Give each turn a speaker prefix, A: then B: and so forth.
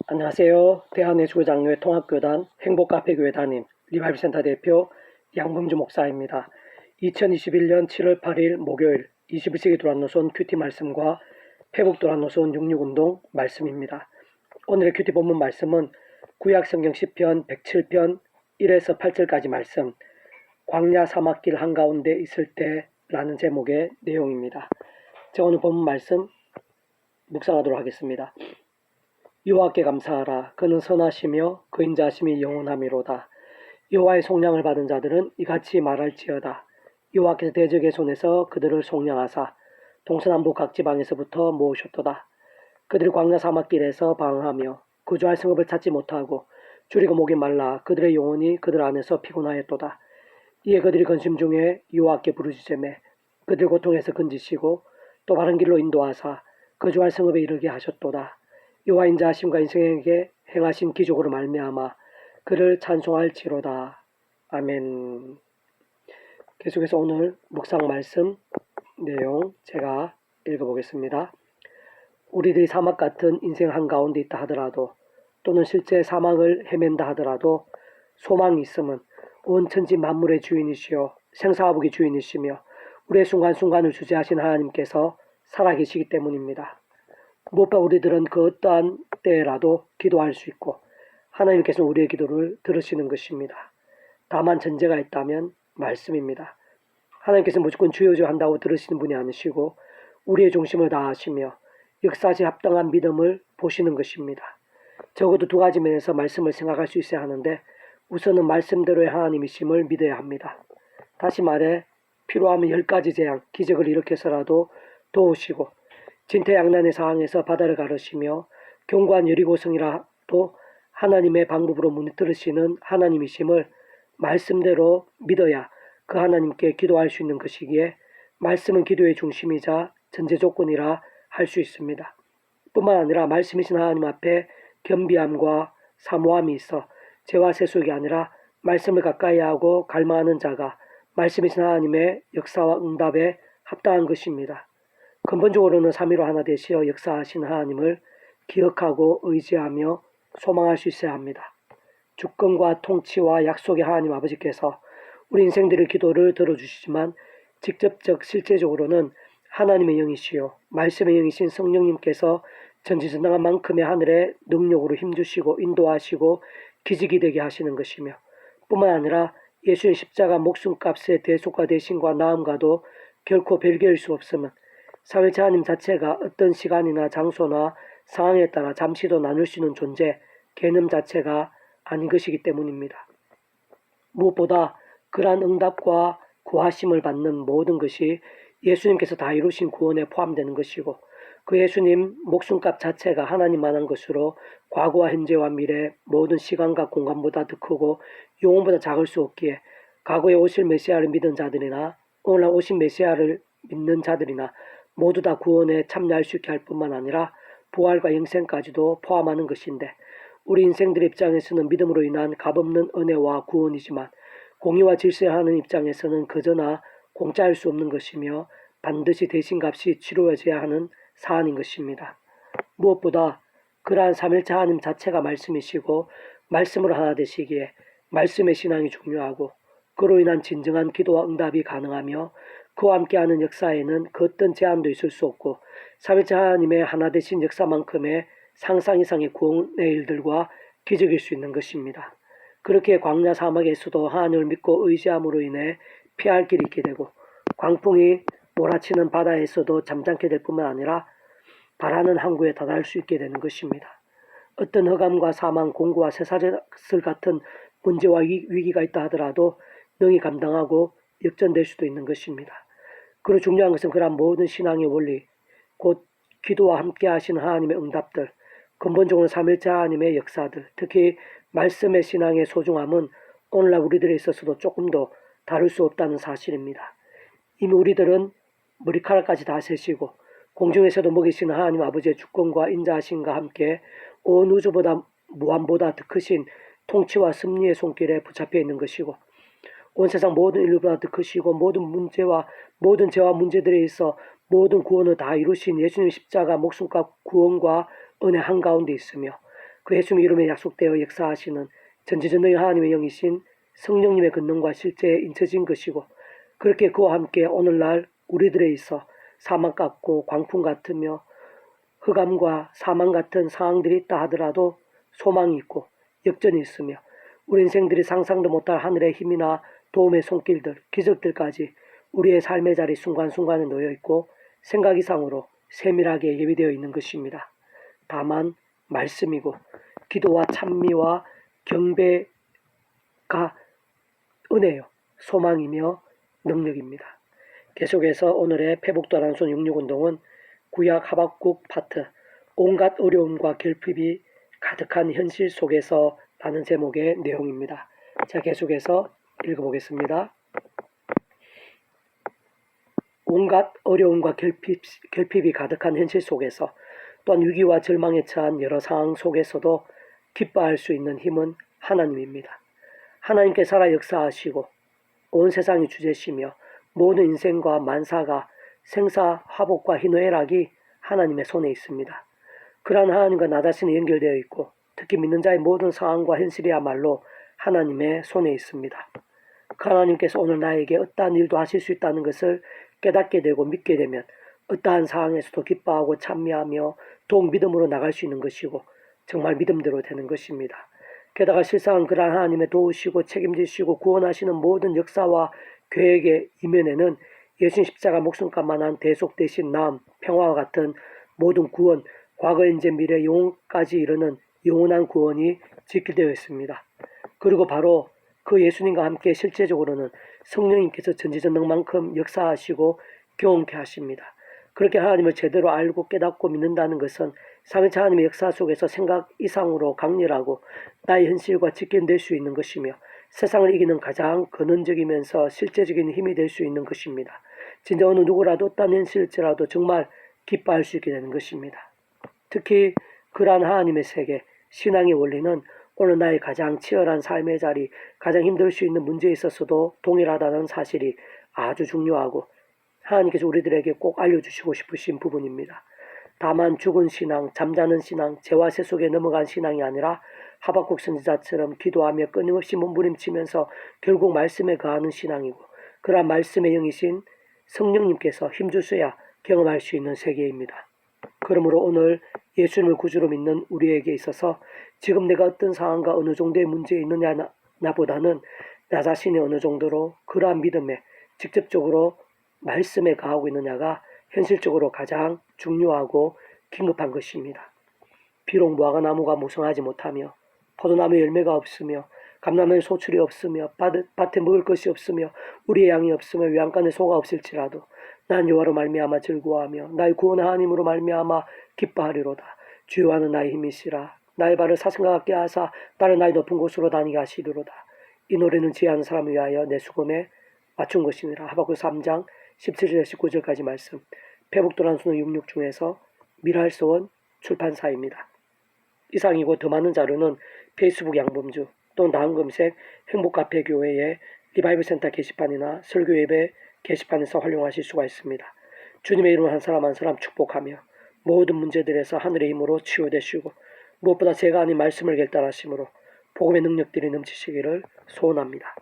A: 안녕하세요. 대한예수장로회 통합교단 행복카페교회 담임 리바이브센터 대표 양범주 목사입니다. 2021년 7월 8일 목요일 21세기 도란노선 큐티 말씀과 회복 도란노선 66운동 말씀입니다. 오늘의 큐티 본문 말씀은 구약성경 시편 107편 1에서 8절까지 말씀, 광야 사막길 한가운데 있을 때라는 제목의 내용입니다. 제가 오늘 본문 말씀 묵상하도록 하겠습니다. 여호와께 감사하라. 그는 선하시며 그 인자하심이 영원하미로다. 여호와의 속량을 받은 자들은 이같이 말할지어다. 여호와께서 대적의 손에서 그들을 속량하사 동서남북 각 지방에서부터 모으셨도다. 그들이 광야 사막길에서 방황하며 구주할 성읍을 찾지 못하고 줄이고 목이 말라 그들의 영혼이 그들 안에서 피곤하였도다. 이에 그들이 근심 중에 여호와께 부르짖으매 그들 고통에서 건지시고 또 바른 길로 인도하사 거주할 성읍에 이르게 하셨도다. 여호와 인자하심과 인생에게 행하신 기적으로 말미암아 그를 찬송할지로다. 아멘. 계속해서 오늘 묵상 말씀 내용 제가 읽어보겠습니다. 우리들이 사막 같은 인생 한가운데 있다 하더라도 또는 실제 사막을 헤맨다 하더라도 소망이 있음은 온 천지 만물의 주인이시요 생사화복의 주인이시며 우리의 순간순간을 주재하신 하나님께서 살아계시기 때문입니다. 무엇보다 우리들은 그 어떠한 때라도 기도할 수 있고 하나님께서는 우리의 기도를 들으시는 것입니다. 다만 전제가 있다면 말씀입니다. 하나님께서는 무조건 주여주여 한다고 들으시는 분이 아니시고 우리의 중심을 다하시며 역사시 합당한 믿음을 보시는 것입니다. 적어도 두 가지 면에서 말씀을 생각할 수 있어야 하는데 우선은 말씀대로의 하나님이심을 믿어야 합니다. 다시 말해 필요하면 10가지 재앙, 기적을 일으켜서라도 도우시고 진퇴양난의 상황에서 바다를 가르시며 견고한 여리고성이라도 하나님의 방법으로 무너뜨리시는 하나님이심을 말씀대로 믿어야 그 하나님께 기도할 수 있는 것이기에 말씀은 기도의 중심이자 전제 조건이라 할 수 있습니다. 뿐만 아니라 말씀이신 하나님 앞에 겸비함과 사모함이 있어 죄와 세속이 아니라 말씀을 가까이 하고 갈망하는 자가 말씀이신 하나님의 역사와 응답에 합당한 것입니다. 근본적으로는 삼위로 하나 되시어 역사하신 하나님을 기억하고 의지하며 소망할 수 있어야 합니다. 주권과 통치와 약속의 하나님 아버지께서 우리 인생들의 기도를 들어주시지만 직접적 실제적으로는 하나님의 영이시요 말씀의 영이신 성령님께서 전지전능한 만큼의 하늘의 능력으로 힘주시고 인도하시고 기적이 되게 하시는 것이며 뿐만 아니라 예수의 십자가 목숨값의 대속과 대신과 나음과도 결코 별개일 수 없음은 삼일체 하나님 자체가 어떤 시간이나 장소나 상황에 따라 잠시도 나눌 수 있는 존재, 개념 자체가 아닌 것이기 때문입니다. 무엇보다 그러한 응답과 구하심을 받는 모든 것이 예수님께서 다 이루신 구원에 포함되는 것이고 그 예수님 목숨값 자체가 하나님만한 것으로 과거와 현재와 미래 모든 시간과 공간보다 더 크고 영혼보다 작을 수 없기에 과거에 오실 메시아를 믿은 자들이나 오늘날 오신 메시아를 믿는 자들이나 모두 다 구원에 참여할 수 있게 할 뿐만 아니라 부활과 영생까지도 포함하는 것인데 우리 인생들의 입장에서는 믿음으로 인한 값없는 은혜와 구원이지만 공의와 질서를 하는 입장에서는 그저나 공짜일 수 없는 것이며 반드시 대신값이 치루어져야 하는 사안인 것입니다. 무엇보다 그러한 삼일체 하나님 자체가 말씀이시고 말씀으로 하나 되시기에 말씀의 신앙이 중요하고 그로 인한 진정한 기도와 응답이 가능하며 그와 함께하는 역사에는 그 어떤 제한도 있을 수 없고 삼일체 하나님의 하나 되신 역사만큼의 상상 이상의 구원의 일들과 기적일 수 있는 것입니다. 그렇게 광야 사막에서도 하나님을 믿고 의지함으로 인해 피할 길이 있게 되고 광풍이 몰아치는 바다에서도 잠잠게 될 뿐만 아니라 바라는 항구에 다다를 수 있게 되는 것입니다. 어떤 흑암과 사망, 공고와 쇠사슬 같은 문제와 위기가 있다 하더라도 능히 감당하고 역전될 수도 있는 것입니다. 그리고 중요한 것은 그러한 모든 신앙의 원리, 곧 기도와 함께 하시는 하나님의 응답들, 근본적으로 삼일체 하나님의 역사들, 특히 말씀의 신앙의 소중함은 오늘날 우리들에 있어서도 조금 더 다를 수 없다는 사실입니다. 이미 우리들은 머리카락까지 다 세시고 공중에서도 먹이시는 하나님 아버지의 주권과 인자하심과 함께 온 우주보다 무한보다 더 크신 통치와 섭리의 손길에 붙잡혀 있는 것이고 온 세상 모든 인류보다 더 크시고 모든 죄와 문제들에 있어 모든 구원을 다 이루신 예수님 십자가 목숨값 구원과 은혜 한가운데 있으며 그 예수님 이름에 약속되어 역사하시는 전지전능의 하나님의 영이신 성령님의 권능과 실제에 인쳐진 것이고, 그렇게 그와 함께 오늘날 우리들에 있어 사막 같고 광풍 같으며 흑암과 사망 같은 상황들이 있다 하더라도 소망이 있고 역전이 있으며 우리 인생들이 상상도 못할 하늘의 힘이나 도움의 손길들, 기적들까지 우리의 삶의 자리 순간순간에 놓여 있고 생각 이상으로 세밀하게 예비되어 있는 것입니다. 다만 말씀이고 기도와 찬미와 경배가 은혜요, 소망이며 능력입니다. 계속해서 오늘의 페북도란손 66운동은 구약 하박국 파트 온갖 어려움과 결핍이 가득한 현실 속에서 라는 제목의 내용입니다. 자, 계속해서 읽어보겠습니다. 온갖 어려움과 결핍이 가득한 현실 속에서 또한 위기와 절망에 처한 여러 상황 속에서도 기뻐할 수 있는 힘은 하나님입니다. 하나님께 살아 역사하시고 온 세상이 주제시며 모든 인생과 만사가 생사, 화복과 희노애락이 하나님의 손에 있습니다. 그러한 하나님과 나 자신이 연결되어 있고 특히 믿는 자의 모든 상황과 현실이야말로 하나님의 손에 있습니다. 그 하나님께서 오늘 나에게 어떠한 일도 하실 수 있다는 것을 깨닫게 되고 믿게 되면 어떠한 상황에서도 기뻐하고 찬미하며 더욱 믿음으로 나갈 수 있는 것이고 정말 믿음대로 되는 것입니다. 게다가 실상은 그러한 하나님의 도우시고 책임지시고 구원하시는 모든 역사와 계획의 이면에는 예수님 십자가 목숨값만한 대속 대신 나음, 평화와 같은 모든 구원, 과거, 현재, 미래, 영혼까지 이르는 영원한 구원이 지키되어 있습니다. 그리고 바로 그 예수님과 함께 실제적으로는 성령님께서 전지전능만큼 역사하시고 경험케 하십니다. 그렇게 하나님을 제대로 알고 깨닫고 믿는다는 것은 삼위일체 하나님의 역사 속에서 생각 이상으로 강렬하고 나의 현실과 직결될 수 있는 것이며 세상을 이기는 가장 근원적이면서 실제적인 힘이 될 수 있는 것입니다. 진짜 어느 누구라도 어떤 현실일지라도 정말 기뻐할 수 있게 되는 것입니다. 특히 그러한 하나님의 세계, 신앙의 원리는 오늘 나의 가장 치열한 삶의 자리, 가장 힘들 수 있는 문제에 있어서도 동일하다는 사실이 아주 중요하고 하나님께서 우리들에게 꼭 알려주시고 싶으신 부분입니다. 다만 죽은 신앙, 잠자는 신앙, 죄와 세 속에 넘어간 신앙이 아니라 하박국 선지자처럼 기도하며 끊임없이 몸부림치면서 결국 말씀에 거하는 신앙이고 그러한 말씀의 영이신 성령님께서 힘주셔야 경험할 수 있는 세계입니다. 그러므로 오늘 예수님을 구주로 믿는 우리에게 있어서 지금 내가 어떤 상황과 어느 정도의 문제에 있느냐보다는 나 자신이 어느 정도로 그러한 믿음에 직접적으로 말씀에 가하고 있느냐가 현실적으로 가장 중요하고 긴급한 것입니다. 비록 무화과 나무가 무성하지 못하며 포도나무에 열매가 없으며 감람나무에 소출이 없으며 밭에 먹을 것이 없으며 우리의 양이 없으며 외양간에 소가 없을지라도 난 여호와로 말미암아 즐거워하며 나의 구원 하나님으로 말미암아 기뻐하리로다. 주 여호와는 나의 힘이시라. 나의 발을 사슴과 같게 하사 나를 나의 높은 곳으로 다니게 하시리로다. 이 노래는 지혜하는 사람을 위하여 내 수금에 맞춘 것이니라. 하박국 3장 17절에서 19절까지 말씀. 페북도란손 66 중에서 미랄소원 출판사입니다. 이상이고 더 많은 자료는 페이스북 양범주 또는 다음 검색 행복카페교회의 리바이브센터 게시판이나 설교 예배 게시판에서 활용하실 수가 있습니다. 주님의 이름으로 한 사람 한 사람 축복하며 모든 문제들에서 하늘의 힘으로 치유되시고 무엇보다 제가 아닌 말씀을 결단하심으로 복음의 능력들이 넘치시기를 소원합니다.